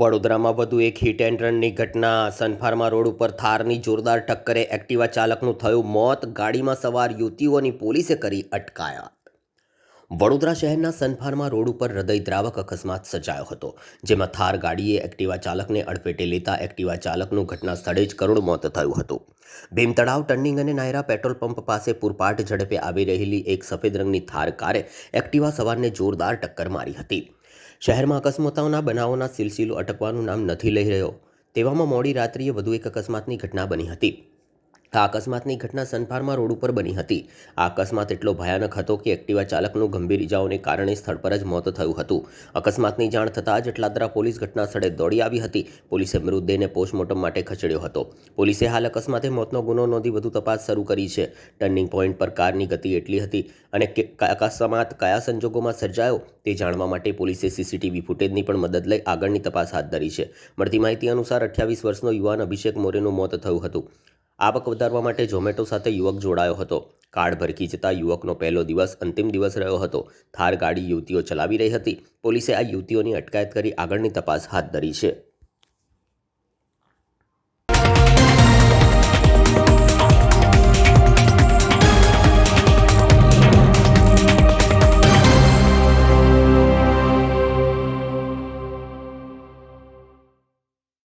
વડોદરામાં વધુ એક હિટ એન્ડ રનની ઘટના। સનફાર્મા રોડ ઉપર થારની જોરદાર ટક્કરે એક્ટિવા ચાલકનું થયું મોત। ગાડીમાં સવાર યુવતીઓની પોલીસે કરી અટકાયત। વડોદરા શહેરના સનફાર્મા રોડ ઉપર હૃદયદ્રાવક અકસ્માત સર્જાયો હતો, જેમાં થાર ગાડીએ એક્ટિવા ચાલકને અડફેટે લેતા એક્ટિવા ચાલકનું ઘટના સ્થળે જ કરુણ મોત થયું હતું। ભીમતળાવ ટર્નિંગ અને નાયરા પેટ્રોલ પંપ પાસે પૂરપાટ ઝડપે આવી રહેલી એક સફેદ રંગની થાર કારે એક્ટિવા સવારને જોરદાર ટક્કર મારી હતી। શહેરમાં અકસ્માતોના બનાવોના સિલસિલો અટકવાનું નામ નથી લઈ રહ્યો, તેવામાં મોડી રાત્રિએ વધુ એક અકસ્માતની ઘટના બની હતી। આ અકસ્માતની ઘટના સનફાર્મા રોડ ઉપર બની હતી। આ અકસ્માત એટલો ભયાનક હતો કે એક્ટિવા ચાલકનું ગંભીર ઇજાઓને કારણે સ્થળ પર જ મોત થયું હતું। અકસ્માતની જાણ થતાં જ એટલાદરા પોલીસ ઘટના સ્થળે દોડી આવી હતી। પોલીસે મૃતદેહને પોસ્ટમોર્ટમ માટે ખસેડ્યો હતો। પોલીસે હાલ અકસ્માતે મોતનો ગુનો નોંધી વધુ તપાસ શરૂ કરી છે। ટર્નિંગ પોઈન્ટ પર કારની ગતિ એટલી હતી અને અકસ્માત કયા સંજોગોમાં સર્જાયો તે જાણવા માટે પોલીસે સીસીટીવી ફૂટેજની પણ મદદ લઈ આગળની તપાસ હાથ ધરી છે। મળતી માહિતી અનુસાર 28 વર્ષનો યુવાન અભિષેક મોરેનું મોત થયું હતું। આવક વધારવા માટે ઝોમેટો સાથે યુવક જોડાયો હતો। કાર્ડ ભરખી જતાં યુવકનો પહેલો દિવસ અંતિમ દિવસ રહ્યો હતો। થાર ગાડી યુવતીઓ ચલાવી રહી હતી। પોલીસે આ યુવતીઓની અટકાયત કરી આગળની તપાસ હાથ ધરી છે।